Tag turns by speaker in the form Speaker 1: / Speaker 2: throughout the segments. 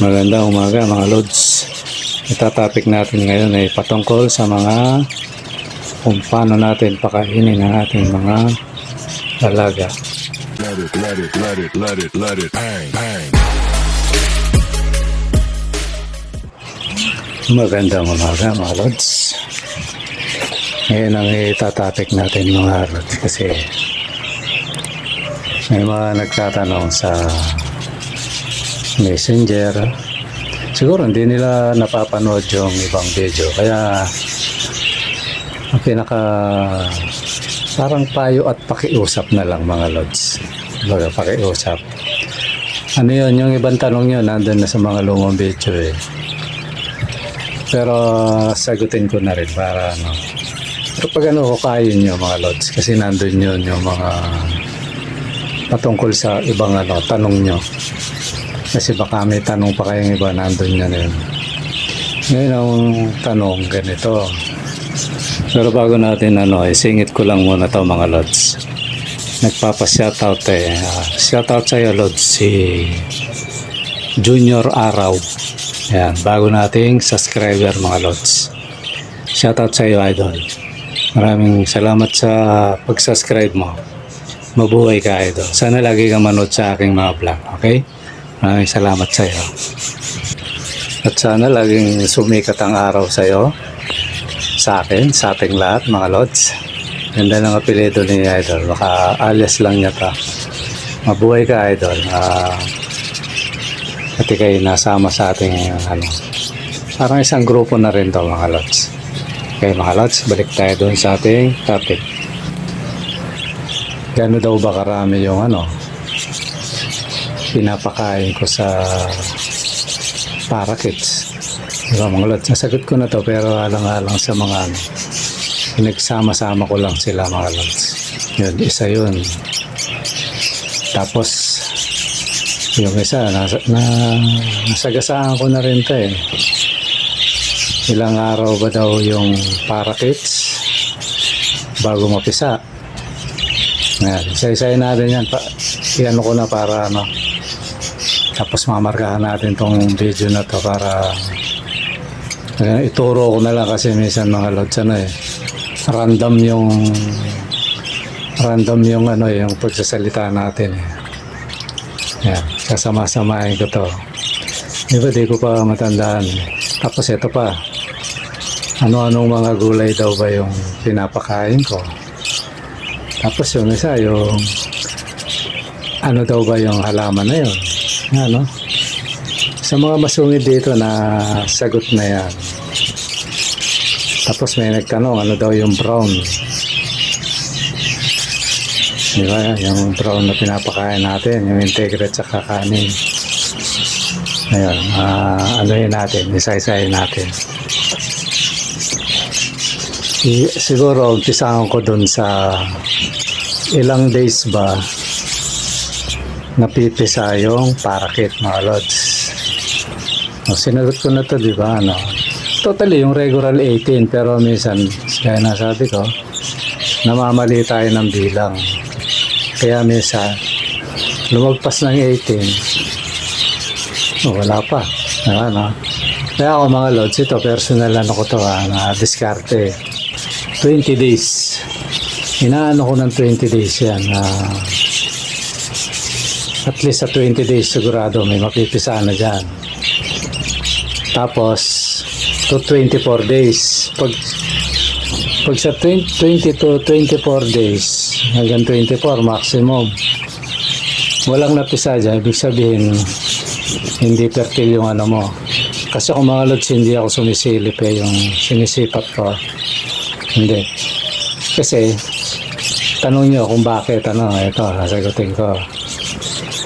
Speaker 1: Magandang umaga mga lods. Itatopic natin ngayon ay patungkol sa mga kung paano natin pakainin ang ating mga alaga.
Speaker 2: Let it, bang, bang.
Speaker 1: Magandang umaga mga lods. Ngayon ang itatopic natin mga lods kasi may mga nagtatanong sa Messenger. Siguro hindi nila napapanood yung ibang video. Kaya ang pinaka parang payo at pakiusap na lang mga lods. Baga pakiusap. Ano yun? Yung ibang tanong yun nandun na sa mga lumang video eh. Pero sagutin ko na rin para ano. Pero pag ano hukayin nyo mga lods. Kasi nandun yun yung mga patungkol sa ibang ano, tanong nyo. Kasi baka may tanong pa kayong iba, nandun yan yun. Ngayon ang tanong ganito. Pero bago natin ano, isingit ko lang muna to mga lods. Nagpapa-shoutout eh. Shoutout sa'yo lods, si Junior Araw. Yan, bago nating subscriber mga lods. Shoutout sa'yo idol. Maraming salamat sa pag-subscribe mo. Mabuhay ka idol. Sana lagi kang manood sa aking mga vlog, okay? Maraming salamat sa iyo. At sana laging sumikat ang araw sa iyo, sa akin, sa ating lahat mga lods. Ganda ng apelido ni Idol. Baka alias lang niya ta. Mabuhay ka Idol. Pati kayo nasama sa ating ano. Parang isang grupo na rin to mga lods. Okay mga lods, balik tayo doon sa ating topic. Gano'n daw ba karami yung ano pinapakain ko sa parakeets. Diba mga lods, nasagot ko na to pero alang-alang sa mga ano, pinagsama-sama ko lang sila mga lods. Yun, isa yun. Tapos yung isa nasagasaan ko na rin to eh. Ilang araw ba daw yung parakeets bago mapisa. Ngayon, isa-isayin natin yan. Iano ko na para ano. Tapos mamarkahan natin tong video na to para ituro ko na lang kasi minsan mga lods ano eh. Random yung ano eh, yung pagsasalita natin eh. Yan, sasama-samahin ko to. Di ko pa matandaan. Tapos ito pa. Ano-anong mga gulay daw ba yung pinapakain ko? Tapos yung isa, yung ano daw ba yung halaman na yun? Ano? Sa mga masungid dito na sagot na yan. Tapos may nagtanong, ano daw yung brown? Di ba? Yung brown na pinapakain natin, yung integrate sa kakanin. Ayun, ano yun natin, isa-isahin natin. Siguro, umpisahan ko dun sa ilang days ba napipisa yung parakeet mga lods. Sinagot ko na to, di ba? Ano? Totally, yung regular 18 pero minsan, kaya nasabi ko, namamali tayo ng bilang. Kaya minsan, lumagpas ng 18, wala pa. Ano? Kaya ako mga lods, ito personal ano ko to na diskarte. 20 days. Inaano ko ng 20 days yan. At least sa 20 days sigurado may mapipisa na dyan. Tapos to 24 days. Pag sa 20 to 24 days hanggang 24 maximum walang napisa dyan, ibig sabihin hindi fertile yung ano mo. Kasi kung mga lods hindi ako sumisilip eh, yung sinisipat ko hindi. Kasi tanong nyo kung bakit ano, ito sasagutin ko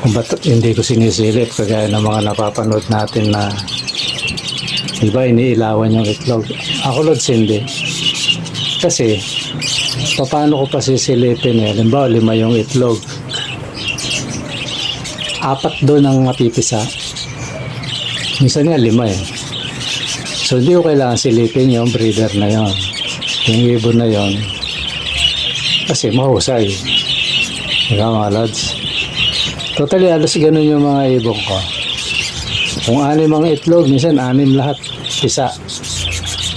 Speaker 1: kung ba't hindi ko sinisilip kagaya ng mga napapanood natin na iba iniilawan yung itlog. Ako lods hindi. Kasi paano ko pa sisilipin eh, halimbawa 5 yung itlog, 4 doon ang mapipisa, minsan nga 5 eh. So hindi ko kailangan silipin yung breeder na yon, yung ibon na yon, kasi mahusay. Diba mga lods? Totally, alas ganun yung mga ibon ko. Kung 6 ang itlog, minsan 6 lahat, isa.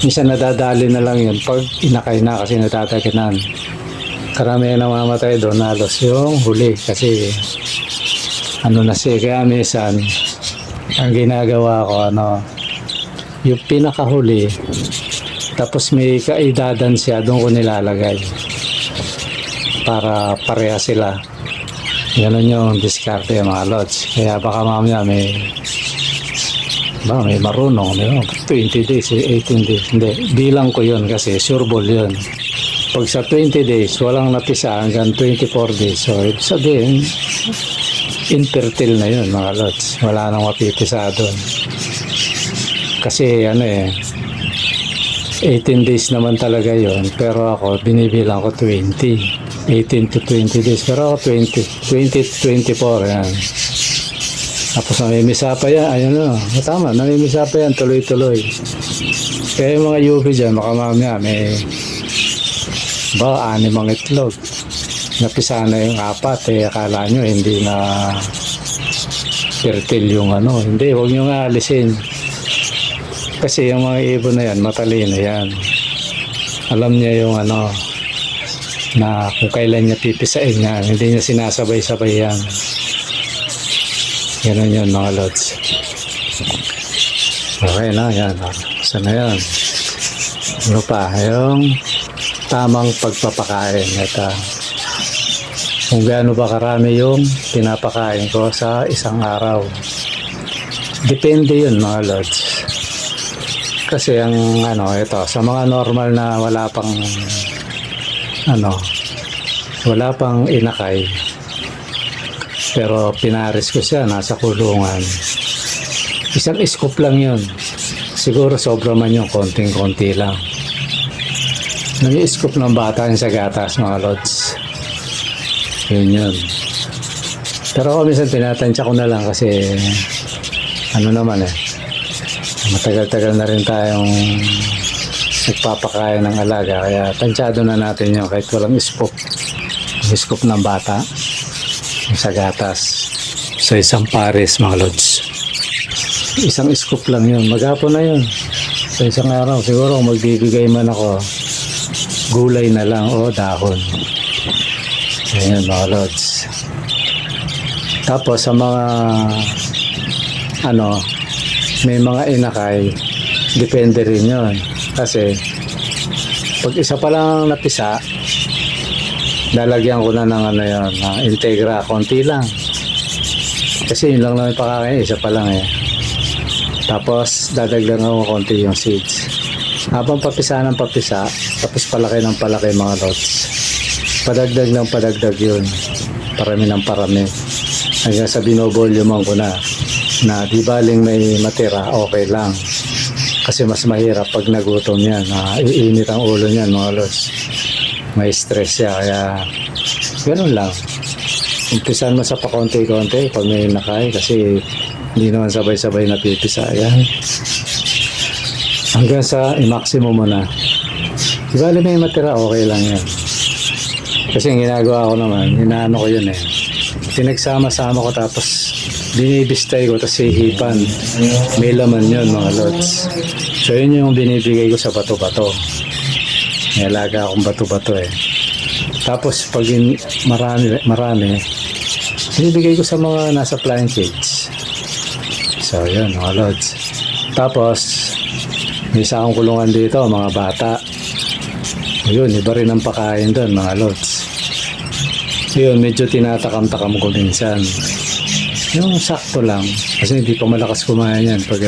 Speaker 1: Minsan nadadali na lang yun pag inakay na kasi natatakinan. Karamihan namamatay doon, halos yung huli kasi ano na siya. Kaya minsan, ang ginagawa ko, yung pinakahuli, tapos may kaidadan siya, doon ko nilalagay para pareha sila. Ganun yung diskarte mga lods. Kaya baka mamaya may marunong, 20 days, 18 days. Hindi, bilang ko yun kasi sure ball yun. Pag sa 20 days, walang napisa hanggang 24 days. So, ibig sabihin, infertile na yun mga lods. Wala nang mapipisa doon. Kasi 18 days naman talaga yun. Pero ako, binibilang ko 20. 18 to 20 days. Pero ako 20 to 24. Yan. Tapos namimisa pa yan. Ayun tama. Namimisa pa yan. Tuloy-tuloy. Kaya yung mga UV dyan, baka mamaya may 6 ang itlog. Napisa na yung 4. Akala nyo hindi na fertile yung Hindi, huwag nyo nga alisin. Kasi yung mga ibon na yan, matalino yan. Alam niya yung na kung kailan niya pipisain yan. Hindi niya sinasabay-sabay yan. Ganun yun mga lods. Okay na, yan. Saan na yan? Ano pa? Yung tamang pagpapakain. Ito. Kung gaano ba karami yung pinapakain ko sa isang araw. Depende yun mga lods. Kasi ang ito, sa mga normal na wala pang inakay, pero pinaris ko siya, nasa kulungan. Isang scoop lang yun. Siguro sobra man yung konting-konti lang. Nag-i-scoop ng bata sa gatas mga lods. Yun. Pero ako minsan tinatansya ko na lang kasi matagal-tagal na rin tayong nagpapakain ng alaga. Kaya tansyado na natin yun kahit walang scoop. Scoop ng bata sa gatas. So isang pares mga lods. Isang scoop lang yun. Maghapon na yun. Sa isang araw. Siguro magbibigay man ako, gulay na lang o dahon. Ayan mga lods. Tapos sa mga may mga inakay, depende rin yun. Kasi pag isa pa lang napisa, lalagyan ko na ng ng Integra, konti lang. Kasi yun lang naman pakakain, isa pa lang Tapos dadagdagan ko konti yung seeds. Habang papisa ng papisa, tapos palaki ng palaki mga lots. Padagdag ng padagdag yun. Parami ng parami. Hanggang sa binovoluman ko na di baling may matira, okay lang. Kasi mas mahirap pag nagutom yan. Iinit ang ulo niyan mga lods. May stress siya, kaya ganun lang. Umpisan mo sa pakonti-konti pag may nakay kasi hindi naman sabay-sabay napipisa. Ayan. Hanggang sa i-maximum mo na. Di bali may matira, okay lang yan. Kasi ang ginagawa ko naman, inaano ko yun Pinagsama-sama ko tapos binibistay ko tapos hihipan. May laman yun mga lods. So yun yung binibigay ko sa bato-bato. May alaga akong bato-bato Tapos pag marami, binibigay ko sa mga nasa flying cage. So yun mga lods. Tapos may isa akong kulungan dito, mga bata. Yun, iba rin ang pakain doon mga lods. Yun, medyo tinatakam-takam ko minsan. Yung sakto lang. Kasi hindi pa malakas kumain yan pag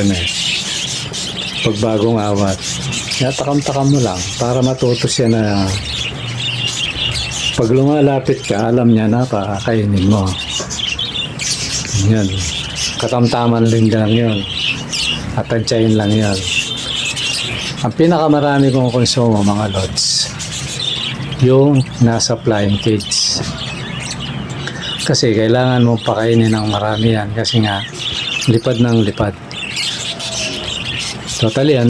Speaker 1: pag bagong awat. Tinatakam-takam mo lang para matuto siya na pag lumalapit ka, alam niya na pakakainin mo. Yan. Katamtaman din lang yun. At tansyahin lang yan. Ang pinakamarami kong konsumo mga lods, yung nasa flying cage. Kasi kailangan mong pakainin ng marami yan kasi nga lipad ng lipad. Totally yun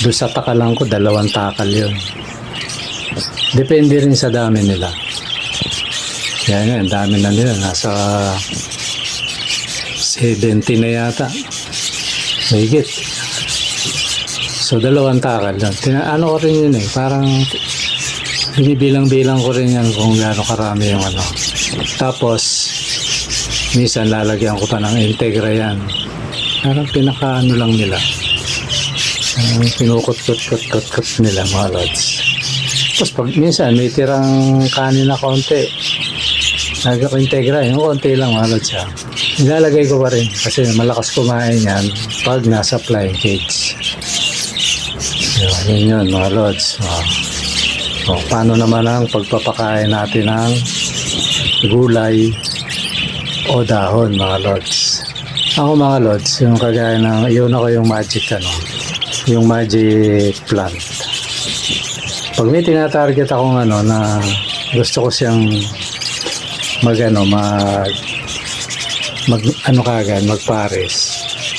Speaker 1: doon sa takalan ko 2 takal yun. Depende rin sa dami nila. Yan dami na nila, nasa 70 na yata. Mahigit. So, 2 takal lang. Ano ko rin yun eh. Parang binibilang-bilang ko rin yan kung gaano karami yung ano. Tapos, minsan lalagyan ko pa ng Integra yan. Parang pinaka-ano lang nila. Pinukot-kot-kot-kot nila mga lods. Tapos pag minsan may tirang kanin na konti, nag-integra, yung konti lang mga lods ha. Nilalagay ko pa rin kasi malakas kumain yan pag nasa flying cage. Yun yun mga lods. So, paano naman ang pagpapakain natin ng gulay o dahon mga lods? Ako mga lods, yung kagaya ng, yun ako yung magic yung magic plant. Pag may tinatarget akong na gusto ko siyang magpares.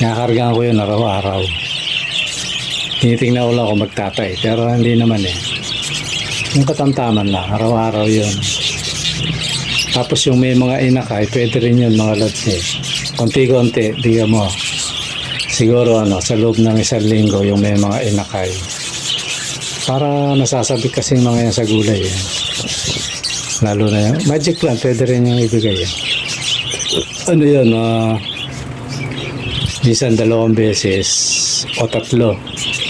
Speaker 1: Nakakargaan ko yun araw-araw. Tinitingnan ko lang kung magtatay, pero hindi naman eh. Yung katamtaman lang, araw-araw yun. Tapos yung may mga inakay, pwede rin yun mga lods eh. Konti-konti, diga mo. Siguro sa loob ng 1 linggo yung may mga inakay. Para nasasabik kasi yung mga yan sa gulay eh. Lalo na yung magic plant, pwede rin yung ibigay eh. Yun, minsan 2 beses o 3.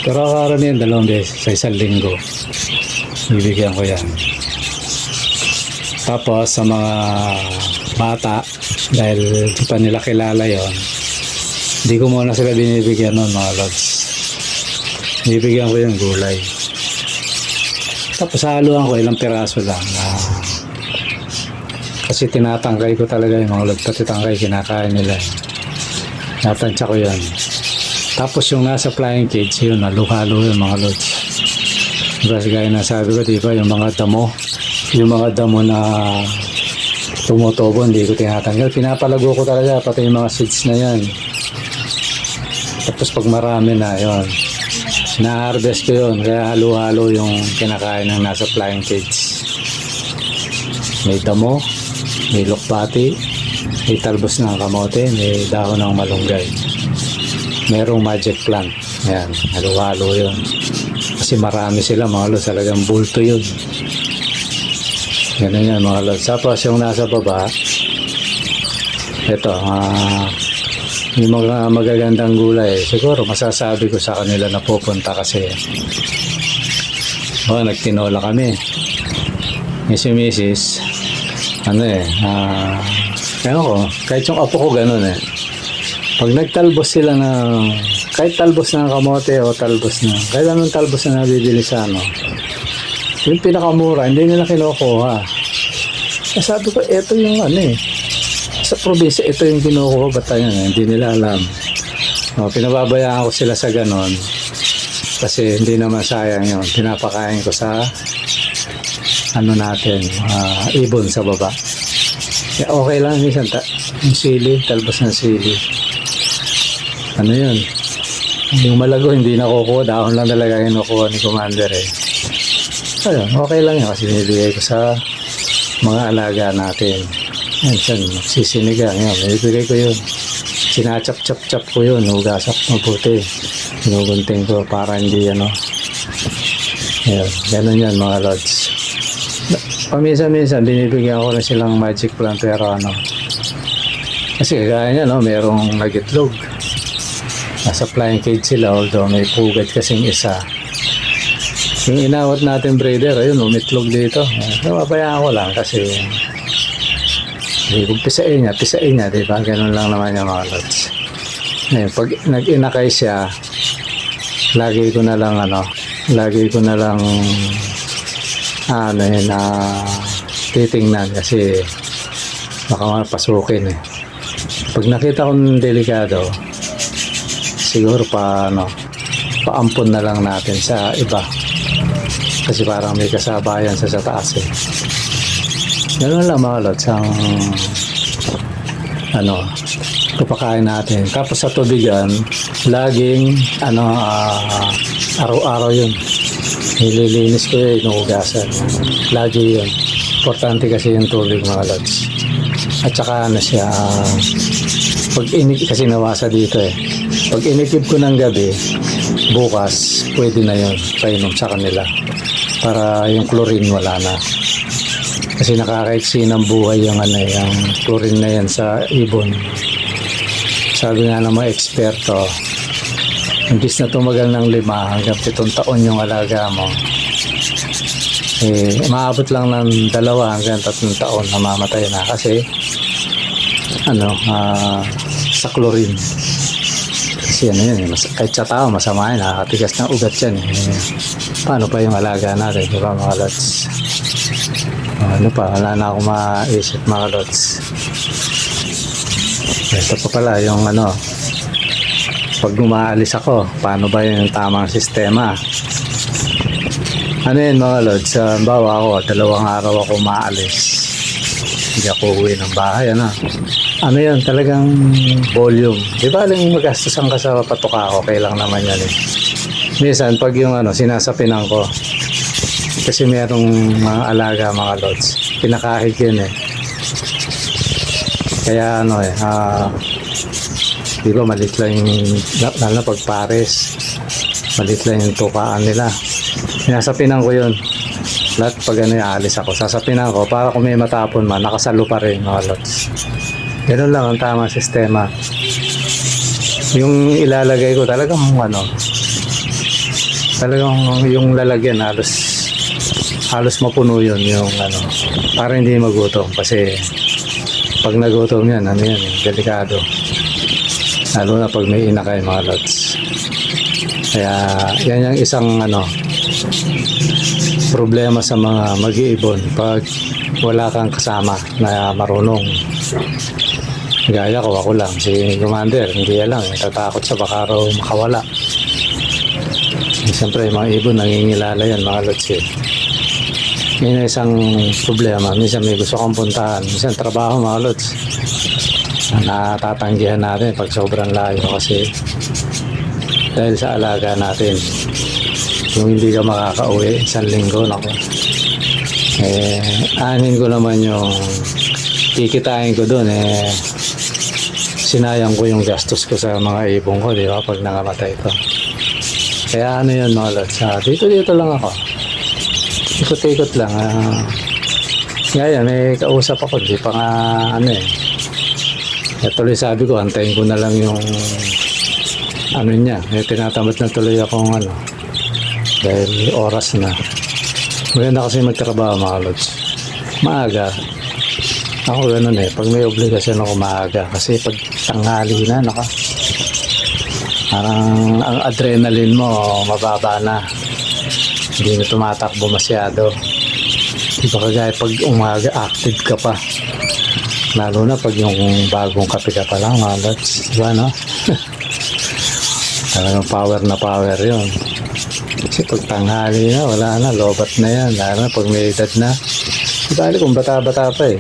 Speaker 1: Pero karamihan 2 beses sa 1 linggo. Ibigyan ko yan. Tapos sa mga bata, dahil di pa nila kilala yon, hindi ko muna sila binibigyan nun mga lods. Binibigyan ko yung gulay. Tapos haluan ko ilang piraso lang. Kasi tinatangkay ko talaga yung mga lods. Pati tangkay kinakain nila. Natansya ko yan. Tapos yung nasa flying cage, yun, halo-halo yung mga lods. Diba, gaya na sabi ko, diba, yung mga damo na tumutubo, hindi ko tinatanggal. Pinapalago ko talaga, pati yung mga seeds na yan. Tapos pag marami na, yun, na-harvest ko yun. Kaya halo-halo yung kinakain ng nasa flying cage. May damo, may lukbati, may talbos ng kamote, may dahon ng malunggay. Merong magic plant. Ayan, halo-halo yun. Kasi marami sila mga lods, talagang bulto yun. Ganun yan mga lods. Tapos yung nasa baba, ito, yung mga magagandang gulay, siguro masasabi ko sa kanila na pupunta kasi nagtinola kami. Yung si Mrs. Kaya ko, kahit yung apo ko ganun eh. Pag nagtalbos sila ng, kahit talbos ng kamote o talbos ng, kahit anong talbos na nabibili sa yung pinakamura, hindi nila kinukuha. Sabi ko, ito yung sa probinsya, ito yung kinukuha, ba't hindi nila alam. Pinababayaan ko sila sa ganon kasi hindi naman sayang yun. Pinapakain ko sa natin, ibon sa baba. Okay lang, minsan yung sili, talbos ng sili. Yun, yung malago hindi nakukuha, dahon lang talaga yung nakuha ni Commander eh. Ayun, okay lang yun kasi binibigay ko sa mga alaga natin. Minsan, sisinigang, yun, ibigay ko yun. Sinachap-chap-chap ko yun, hugasak mabuti. Ginugunting ko para hindi, yun, ganun yan mga lods. Paminsan-minsan, binibigyan ko na silang magic plant, pero kasi kagaya niya, merong nagitlog. Nasa flying cage sila, although may pugad kasing isa. Yung inawat natin breeder, ayun, umitlog dito. Napabayaan ko lang kasi kung pisain niya, diba? Ganun lang naman yung mga lods. Ngayon, pag nag-inakay siya, lagi ko na lang titingnan kasi baka mapasukin eh. Pag nakita kong delikado, siguro paampon na lang natin sa iba. Kasi parang may kasabayan sa taas eh. Ganoon lang mga lods ang kapakain natin. Tapos sa tubigan, laging araw-araw yun. Nililinis ko yun, inuugasan. Lagi yun. Importante kasi yung tubig mga lods. At saka Pag kasi nawasa dito eh. Pag inikip ko ng gabi, bukas, pwede na yun, painom sa kanila. Para yung chlorine wala na. Kasi nakakaiksi ng buhay yung yung chlorine na yan sa ibon. Sabi nga ng mga eksperto, imbis na tumagal ng 5 hanggang 7 taon yung alaga mo, maabot lang ng 2 hanggang 3 taon na mamatay na kasi sa chlorine. Kasi yun, kahit sa tao masama yun, nakakatigas ng ugat yan. Paano pa yung alaga natin, di ba mga lods? Wala na akong maisip mga lods. Ito pa pala yung pag umaalis ako, paano ba yung tamang sistema? Yun mga lods, bawa ako, 2 araw ako maalis. Hindi ako uwi ng bahay, yun, talagang volume. Di ba aling magastusan ka sa patuka ko, kailang naman yan eh. Minsan, pag yung sinasapinan ko, kasi merong mga alaga mga lods, pinakahig yun eh. Kaya di ba malit lang yung, lalo na pag pares, malit lang yung tukaan nila. Sinasapinan ko yun. Lahat pag aalis ako, sasapinan ko para kung may matapon man, nakasalo pa rin mga lods. Ganun lang ang tamang sistema. Yung ilalagay ko talagang talagang yung lalagyan halos mapuno yun yung para hindi magutom kasi pag nagutom yan, delikado. Lalo na pag may inakay mga lods. Kaya yan yung isang problema sa mga mag-iibon pag wala kang kasama na marunong. Gaya ko, ako lang, si Commander, hindi alam, tatakot sa baka raw makawala. Siyempre, mga ibon, nangingilala yan, mga lods eh. Yun isang problema. Minsan may gusto kong puntahan. Minsan trabaho, mga lods. Natatanggihan natin pag sobrang layo kasi dahil sa alaga natin. Kung hindi ka makakauwi, 1 linggo, anin ko naman yung kikitain ko doon sinayang ko yung gastos ko sa mga ibong ko, di ba, pag nangamatay ito. Kaya yun mga lods, dito lang ako, ikot-ikot lang. Ngayon may kausap ako, di pa nga tuloy sabi ko, antayin ko na lang yung niya, tinatamad na tuloy akong dahil oras na. Maganda kasi magtrabaho mga lods, maaga. Ako ganun pag may obligasyon ako maaga kasi pag tanghali na parang ang adrenaline mo mababa na, hindi na tumatakbo masyado. Diba kagaya pag umaga active ka pa, lalo na pag yung bagong kape ka pa lang mga lods, diba talagang power na power yun. Kasi pag tanghali na, wala na, lobat na yan, lalo na pag may edad na. Dibali kung bata-bata pa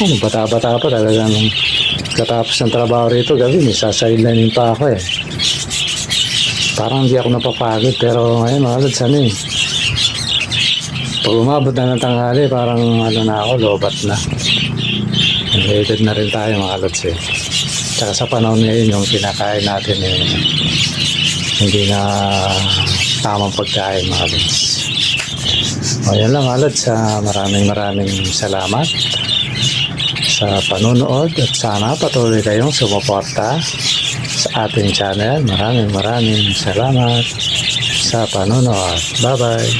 Speaker 1: bata-bata pa talagang katapos ng trabaho rito gabi, may sasailanin pa ako parang hindi ako napapagod, pero ngayon mga lods pag umabot na ng tanghali parang na ako, lobat na. Edad na rin tayo mga lods tsaka sa panahon ngayon yung kinakain natin hindi na tamang pagkain mga lods. Yan lang mga lods, maraming salamat sa panonood at sana patuloy kayong sumuporta sa ating channel. Maraming salamat sa panonood. Bye bye.